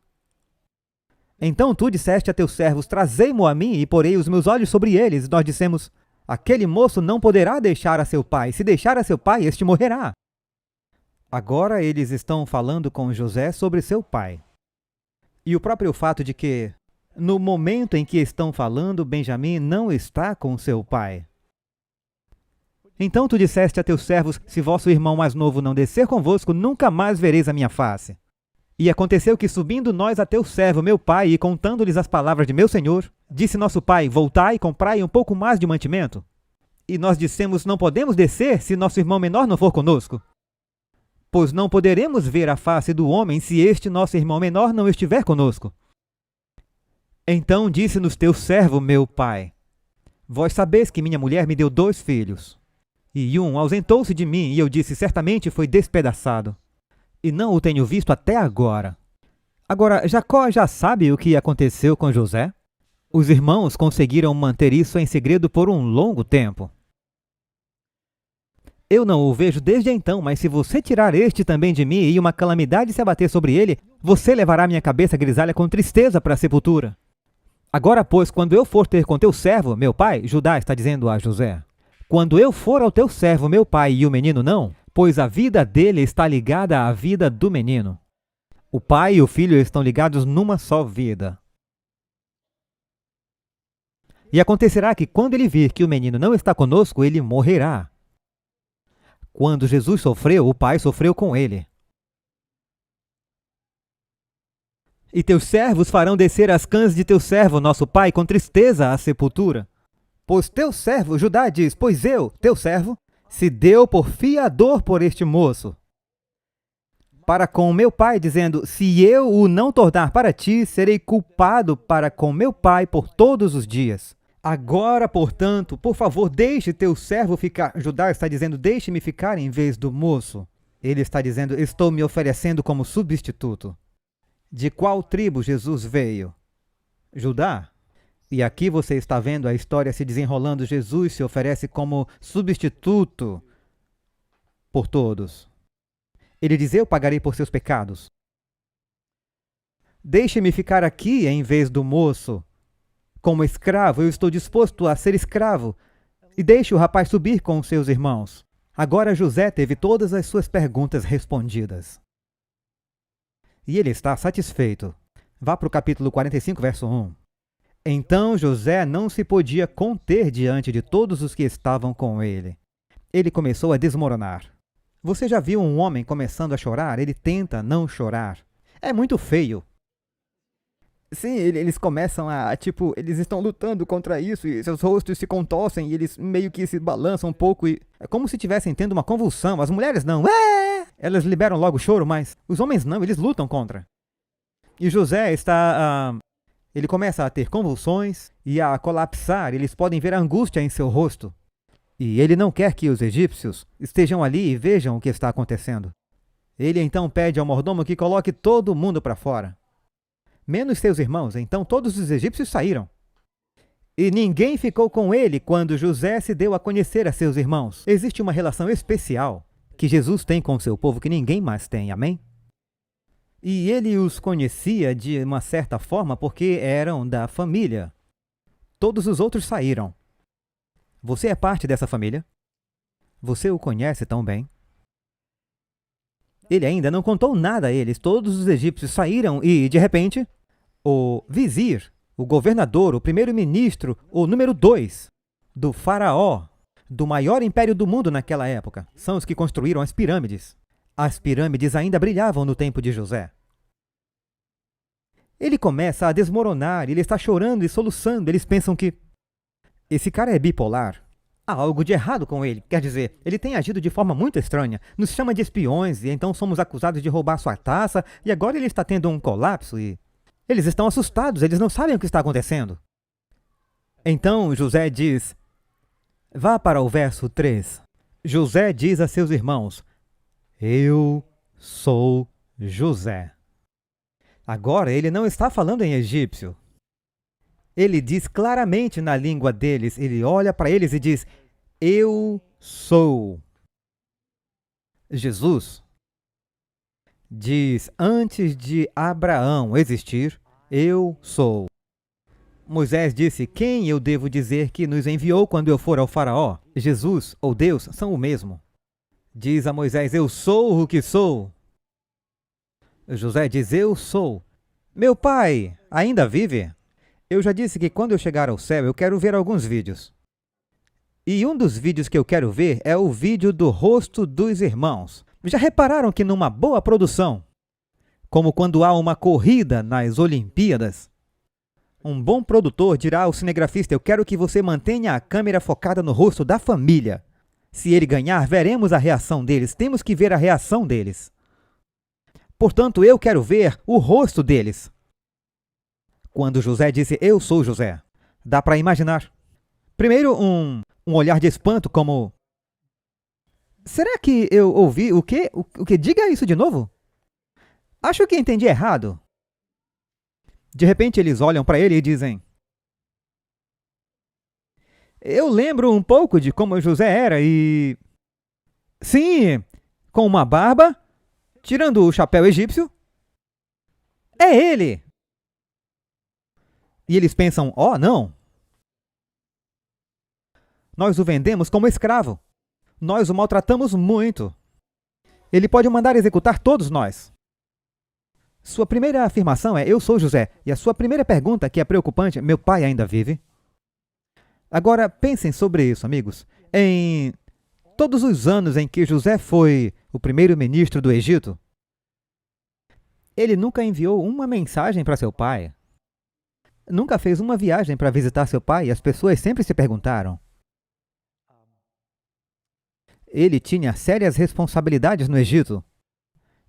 Speaker 1: Então tu disseste a teus servos, trazei-mo a mim e porei os meus olhos sobre eles. E nós dissemos, aquele moço não poderá deixar a seu pai. Se deixar a seu pai, este morrerá. Agora eles estão falando com José sobre seu pai. E o próprio fato de que, no momento em que estão falando, Benjamim não está com seu pai. Então tu disseste a teus servos, se vosso irmão mais novo não descer convosco, nunca mais vereis a minha face. E aconteceu que, subindo nós a teu servo, meu pai, e contando-lhes as palavras de meu senhor, disse nosso pai, voltai e comprai um pouco mais de mantimento. E nós dissemos, não podemos descer se nosso irmão menor não for conosco. Pois não poderemos ver a face do homem se este nosso irmão menor não estiver conosco. Então disse-nos teu servo, meu pai, vós sabeis que minha mulher me deu 2 filhos. E um ausentou-se de mim, e eu disse, certamente foi despedaçado. E não o tenho visto até agora. Agora, Jacó já sabe o que aconteceu com José? Os irmãos conseguiram manter isso em segredo por um longo tempo. Eu não o vejo desde então, mas se você tirar este também de mim e uma calamidade se abater sobre ele, você levará minha cabeça grisalha com tristeza para a sepultura. Agora, pois, quando eu for ter com teu servo, meu pai, Judá está dizendo a José, quando eu for ao teu servo, meu pai, e o menino não, pois a vida dele está ligada à vida do menino. O pai e o filho estão ligados numa só vida. E acontecerá que, quando ele vir que o menino não está conosco, ele morrerá. Quando Jesus sofreu, o pai sofreu com ele. E teus servos farão descer as cãs de teu servo, nosso pai, com tristeza à sepultura. Pois teu servo, Judá diz, pois eu, teu servo, se deu por fiador por este moço. para com meu pai, dizendo: se eu o não tornar para ti, serei culpado para com meu pai por todos os dias. Agora, portanto, por favor, deixe teu servo ficar. Judá está dizendo: deixe-me ficar em vez do moço. Ele está dizendo: estou me oferecendo como substituto. De qual tribo Jesus veio? Judá. E aqui você está vendo a história se desenrolando. Jesus se oferece como substituto por todos. Ele diz: eu pagarei por seus pecados. Deixe-me ficar aqui em vez do moço. Como escravo, eu estou disposto a ser escravo. E deixe o rapaz subir com os seus irmãos. Agora José teve todas as suas perguntas respondidas. E ele está satisfeito. Vá para o capítulo 45, verso 1. Então José não se podia conter diante de todos os que estavam com ele. Ele começou a desmoronar. Você já viu um homem começando a chorar? Ele tenta não chorar. É muito feio. Sim, eles começam eles estão lutando contra isso e seus rostos se contorcem e eles meio que se balançam um pouco e é como se estivessem tendo uma convulsão. As mulheres não, elas liberam logo o choro, mas os homens não, eles lutam contra. E José ele começa a ter convulsões e a colapsar, eles podem ver a angústia em seu rosto. E ele não quer que os egípcios estejam ali e vejam o que está acontecendo. Ele então pede ao mordomo que coloque todo mundo para fora. Menos seus irmãos, então todos os egípcios saíram. E ninguém ficou com ele quando José se deu a conhecer a seus irmãos. Existe uma relação especial que Jesus tem com o seu povo que ninguém mais tem, amém? E ele os conhecia de uma certa forma porque eram da família. Todos os outros saíram. Você é parte dessa família? Você o conhece tão bem? Ele ainda não contou nada a eles. Todos os egípcios saíram e, de repente, o vizir, o governador, o primeiro-ministro, o número 2 do faraó, do maior império do mundo naquela época, são os que construíram as pirâmides. As pirâmides ainda brilhavam no tempo de José. Ele começa a desmoronar, ele está chorando e soluçando. Eles pensam que esse cara é bipolar. Há algo de errado com ele. Quer dizer, ele tem agido de forma muito estranha. Nos chama de espiões e então somos acusados de roubar sua taça e agora ele está tendo um colapso e eles estão assustados, eles não sabem o que está acontecendo. Então José diz, vá para o verso 3. José diz a seus irmãos, eu sou José. Agora ele não está falando em egípcio. Ele diz claramente na língua deles, ele olha para eles e diz, eu sou. Jesus diz, antes de Abraão existir, eu sou. Moisés disse, quem eu devo dizer que nos enviou quando eu for ao faraó? Jesus ou Deus são o mesmo. Diz a Moisés, eu sou o que sou. José diz, eu sou. Meu pai ainda vive? Eu já disse que quando eu chegar ao céu, eu quero ver alguns vídeos. E um dos vídeos que eu quero ver é o vídeo do rosto dos irmãos. Já repararam que numa boa produção, como quando há uma corrida nas Olimpíadas, um bom produtor dirá ao cinegrafista, eu quero que você mantenha a câmera focada no rosto da família. Se ele ganhar, veremos a reação deles. Temos que ver a reação deles. Portanto, eu quero ver o rosto deles. Quando José disse, eu sou José, dá para imaginar. Primeiro, um olhar de espanto como, será que eu ouvi o quê? O que? Diga isso de novo. Acho que entendi errado. De repente, eles olham para ele e dizem, eu lembro um pouco de como José era e... Sim, com uma barba, tirando o chapéu egípcio. É ele! E eles pensam, não. Nós o vendemos como escravo. Nós o maltratamos muito. Ele pode mandar executar todos nós. Sua primeira afirmação é, eu sou José. E a sua primeira pergunta, que é preocupante, meu pai ainda vive? Agora, pensem sobre isso, amigos. Em todos os anos em que José foi o primeiro-ministro do Egito, ele nunca enviou uma mensagem para seu pai. Nunca fez uma viagem para visitar seu pai e as pessoas sempre se perguntaram. Ele tinha sérias responsabilidades no Egito.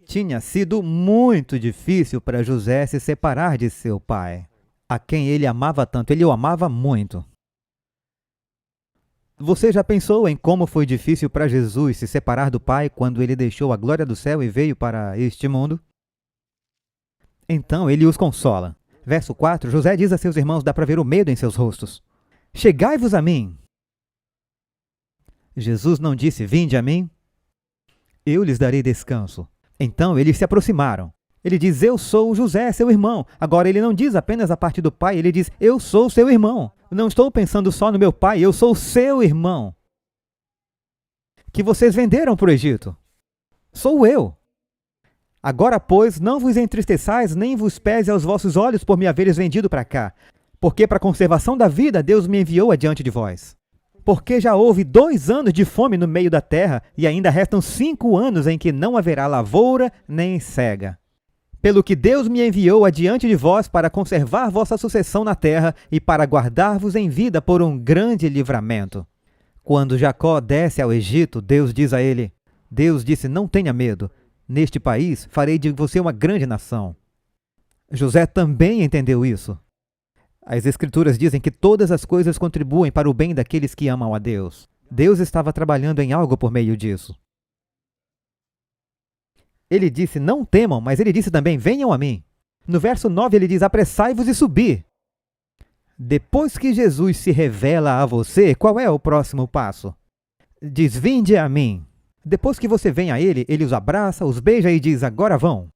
Speaker 1: Tinha sido muito difícil para José se separar de seu pai, a quem ele amava tanto. Ele o amava muito. Você já pensou em como foi difícil para Jesus se separar do Pai quando ele deixou a glória do céu e veio para este mundo? Então ele os consola. Verso 4, José diz a seus irmãos, dá para ver o medo em seus rostos. Chegai-vos a mim. Jesus não disse, vinde a mim, eu lhes darei descanso. Então eles se aproximaram. Ele diz, eu sou José, seu irmão. Agora ele não diz apenas a parte do pai, ele diz, eu sou seu irmão. Não estou pensando só no meu pai, eu sou seu irmão. Que vocês venderam para o Egito. Sou eu. Agora, pois, não vos entristeçais, nem vos pese aos vossos olhos por me haveres vendido para cá. Porque para a conservação da vida, Deus me enviou adiante de vós. Porque já houve 2 anos de fome no meio da terra, e ainda restam 5 anos em que não haverá lavoura nem cega. Pelo que Deus me enviou adiante de vós para conservar vossa sucessão na terra e para guardar-vos em vida por um grande livramento. Quando Jacó desce ao Egito, Deus diz a ele, Deus disse, não tenha medo, neste país farei de você uma grande nação. José também entendeu isso. As Escrituras dizem que todas as coisas contribuem para o bem daqueles que amam a Deus. Deus estava trabalhando em algo por meio disso. Ele disse, não temam, mas ele disse também, venham a mim. No verso 9 ele diz, apressai-vos e subi. Depois que Jesus se revela a você, qual é o próximo passo? Diz, vinde a mim. Depois que você vem a ele, ele os abraça, os beija e diz, agora vão.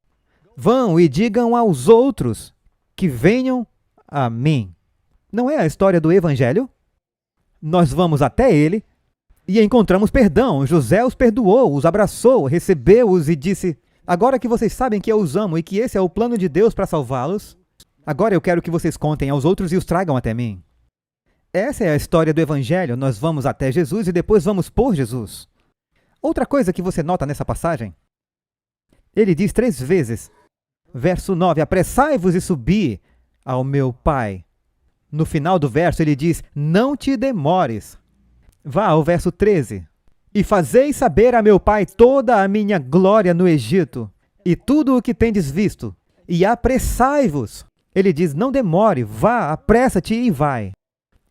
Speaker 1: Vão e digam aos outros que venham a mim. Não é a história do Evangelho? Nós vamos até ele e encontramos perdão. José os perdoou, os abraçou, recebeu-os e disse, agora que vocês sabem que eu os amo e que esse é o plano de Deus para salvá-los, agora eu quero que vocês contem aos outros e os tragam até mim. Essa é a história do Evangelho. Nós vamos até Jesus e depois vamos por Jesus. Outra coisa que você nota nessa passagem, ele diz 3 vezes, verso 9, apressai-vos e subi ao meu Pai. No final do verso ele diz, não te demores. Vá ao verso 13. E fazei saber a meu pai toda a minha glória no Egito, e tudo o que tendes visto, e apressai-vos. Ele diz, não demore, vá, apressa-te e vai.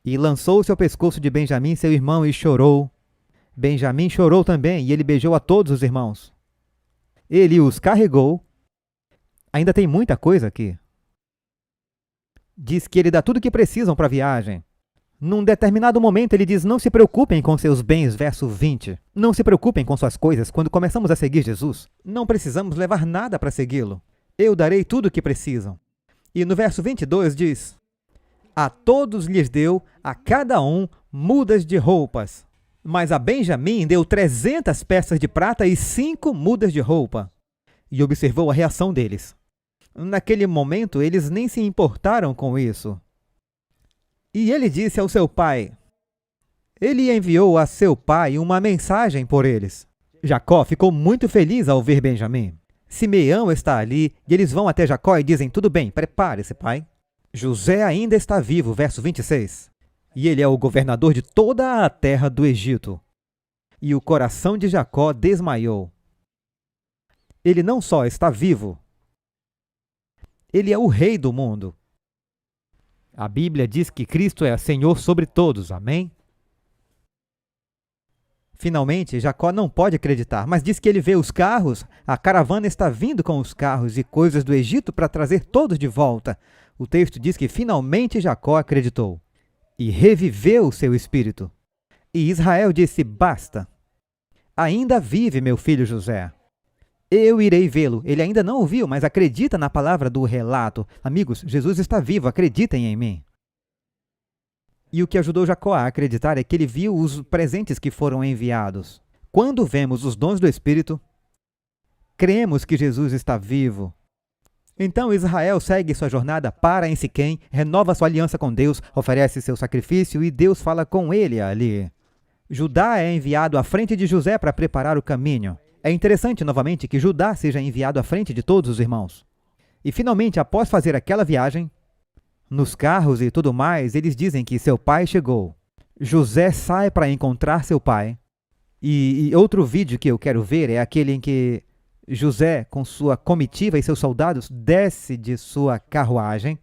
Speaker 1: E lançou-se ao pescoço de Benjamim, seu irmão, e chorou. Benjamim chorou também, e ele beijou a todos os irmãos. Ele os carregou. Ainda tem muita coisa aqui. Diz que ele dá tudo o que precisam para a viagem. Num determinado momento ele diz, não se preocupem com seus bens, verso 20. Não se preocupem com suas coisas. Quando começamos a seguir Jesus, não precisamos levar nada para segui-lo. Eu darei tudo o que precisam. E no verso 22 diz, a todos lhes deu, a cada um, mudas de roupas. Mas a Benjamim deu 300 peças de prata e 5 mudas de roupa. E observou a reação deles. Naquele momento, eles nem se importaram com isso. E ele disse ao seu pai, ele enviou a seu pai uma mensagem por eles. Jacó ficou muito feliz ao ver Benjamim. Simeão está ali e eles vão até Jacó e dizem, tudo bem, prepare-se, pai. José ainda está vivo, verso 26. E ele é o governador de toda a terra do Egito. E o coração de Jacó desmaiou. Ele não só está vivo, ele é o rei do mundo. A Bíblia diz que Cristo é Senhor sobre todos, amém? Finalmente, Jacó não pode acreditar, mas diz que ele vê os carros, a caravana está vindo com os carros e coisas do Egito para trazer todos de volta. O texto diz que finalmente Jacó acreditou e reviveu o seu espírito. E Israel disse, basta, ainda vive meu filho José. Eu irei vê-lo. Ele ainda não o viu, mas acredita na palavra do relato. Amigos, Jesus está vivo, acreditem em mim. E o que ajudou Jacó a acreditar é que ele viu os presentes que foram enviados. Quando vemos os dons do Espírito, cremos que Jesus está vivo. Então Israel segue sua jornada, para em Siquém, renova sua aliança com Deus, oferece seu sacrifício e Deus fala com ele ali. Judá é enviado à frente de José para preparar o caminho. É interessante, novamente, que Judá seja enviado à frente de todos os irmãos. E, finalmente, após fazer aquela viagem, nos carros e tudo mais, eles dizem que seu pai chegou. José sai para encontrar seu pai. E outro vídeo que eu quero ver é aquele em que José, com sua comitiva e seus soldados, desce de sua carruagem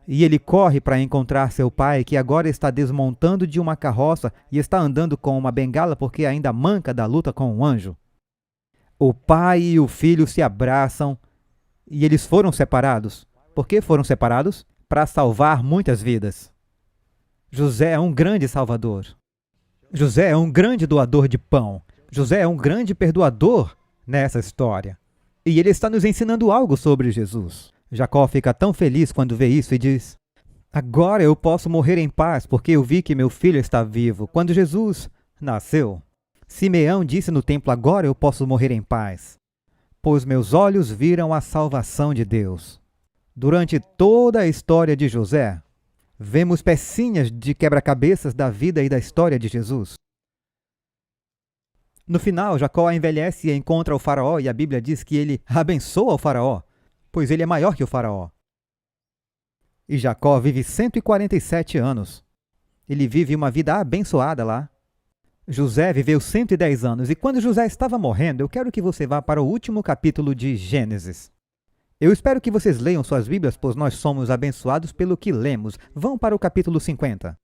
Speaker 1: e ele corre para encontrar seu pai, que agora está desmontando de uma carroça e está andando com uma bengala porque ainda manca da luta com um anjo. O pai e o filho se abraçam e eles foram separados. Por que foram separados? Para salvar muitas vidas. José é um grande salvador. José é um grande doador de pão. José é um grande perdoador nessa história. E ele está nos ensinando algo sobre Jesus. Jacó fica tão feliz quando vê isso e diz: agora eu posso morrer em paz, porque eu vi que meu filho está vivo. Quando Jesus nasceu, Simeão disse no templo: agora eu posso morrer em paz, pois meus olhos viram a salvação de Deus. Durante toda a história de José, vemos pecinhas de quebra-cabeças da vida e da história de Jesus. No final, Jacó envelhece e encontra o faraó, e a Bíblia diz que ele abençoa o faraó, pois ele é maior que o faraó. E Jacó vive 147 anos. Ele vive uma vida abençoada lá. José viveu 110 anos, e quando José estava morrendo, eu quero que você vá para o último capítulo de Gênesis. Eu espero que vocês leiam suas Bíblias, pois nós somos abençoados pelo que lemos. Vão para o capítulo 50.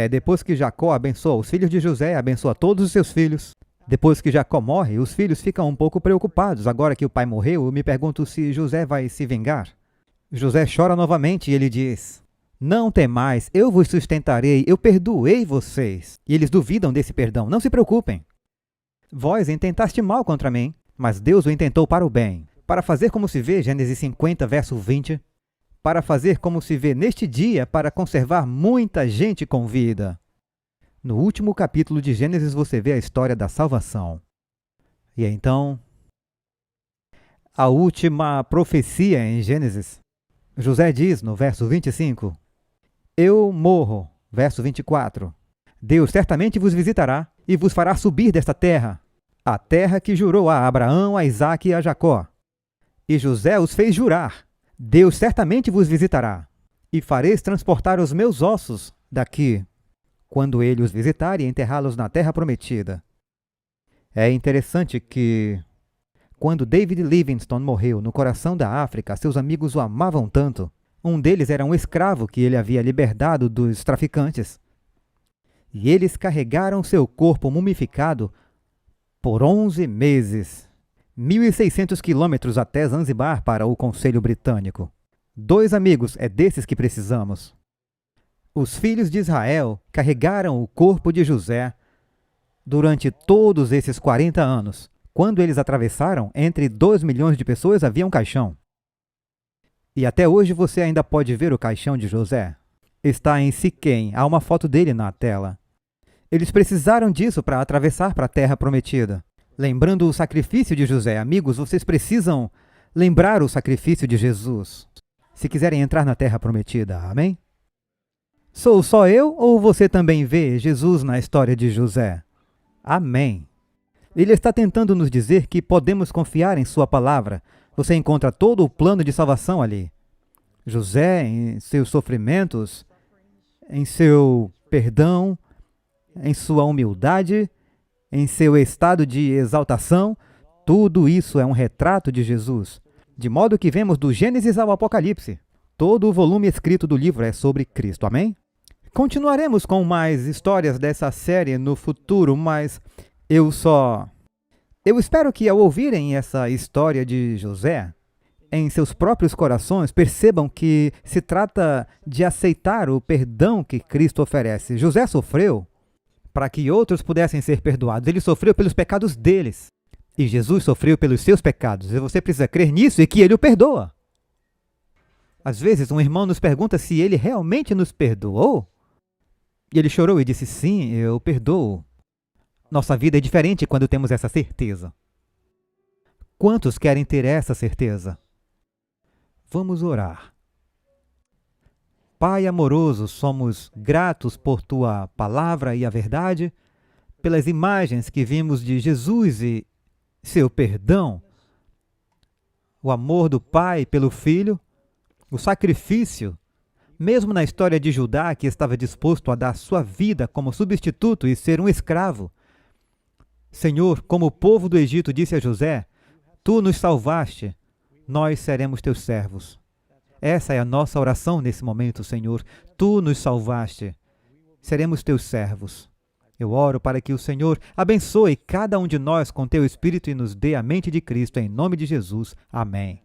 Speaker 1: Depois que Jacó abençoa os filhos de José, abençoa todos os seus filhos. Depois que Jacó morre, os filhos ficam um pouco preocupados. Agora que o pai morreu, eu me pergunto se José vai se vingar. José chora novamente e ele diz: não temais, eu vos sustentarei, eu perdoei vocês. E eles duvidam desse perdão. Não se preocupem. Vós intentaste mal contra mim, mas Deus o intentou para o bem. Para fazer como se vê, Gênesis 50, verso 20, para fazer como se vê neste dia, para conservar muita gente com vida. No último capítulo de Gênesis você vê a história da salvação. E então, a última profecia em Gênesis, José diz no verso 25, eu morro, verso 24, Deus certamente vos visitará e vos fará subir desta terra, a terra que jurou a Abraão, a Isaque e a Jacó. E José os fez jurar: Deus certamente vos visitará, e fareis transportar os meus ossos daqui, quando ele os visitar e enterrá-los na terra prometida. É interessante que, quando David Livingstone morreu no coração da África, seus amigos o amavam tanto. Um deles era um escravo que ele havia libertado dos traficantes. E eles carregaram seu corpo mumificado por 11 meses. 1.600 quilômetros até Zanzibar para o Conselho Britânico. 2 amigos, é desses que precisamos. Os filhos de Israel carregaram o corpo de José durante todos esses 40 anos. Quando eles atravessaram, entre 2 milhões de pessoas havia um caixão. E até hoje você ainda pode ver o caixão de José. Está em Siquém, há uma foto dele na tela. Eles precisaram disso para atravessar para a terra prometida. Lembrando o sacrifício de José, amigos, vocês precisam lembrar o sacrifício de Jesus, se quiserem entrar na terra prometida, amém? Sou só eu ou você também vê Jesus na história de José? Amém. Ele está tentando nos dizer que podemos confiar em sua palavra. Você encontra todo o plano de salvação ali. José, em seus sofrimentos, em seu perdão, em sua humildade, em seu estado de exaltação, tudo isso é um retrato de Jesus. De modo que vemos do Gênesis ao Apocalipse. Todo o volume escrito do livro é sobre Cristo, amém? Continuaremos com mais histórias dessa série no futuro, mas eu espero que ao ouvirem essa história de José, em seus próprios corações, percebam que se trata de aceitar o perdão que Cristo oferece. José sofreu para que outros pudessem ser perdoados. Ele sofreu pelos pecados deles. E Jesus sofreu pelos seus pecados. E você precisa crer nisso e que ele o perdoa. Às vezes, um irmão nos pergunta se ele realmente nos perdoou. E ele chorou e disse, sim, eu perdoo. Nossa vida é diferente quando temos essa certeza. Quantos querem ter essa certeza? Vamos orar. Pai amoroso, somos gratos por Tua palavra e a verdade, pelas imagens que vimos de Jesus e seu perdão, o amor do Pai pelo Filho, o sacrifício, mesmo na história de Judá, que estava disposto a dar sua vida como substituto e ser um escravo. Senhor, como o povo do Egito disse a José, Tu nos salvaste, nós seremos teus servos. Essa é a nossa oração nesse momento, Senhor. Tu nos salvaste, seremos teus servos. Eu oro para que o Senhor abençoe cada um de nós com teu Espírito e nos dê a mente de Cristo, em nome de Jesus. Amém.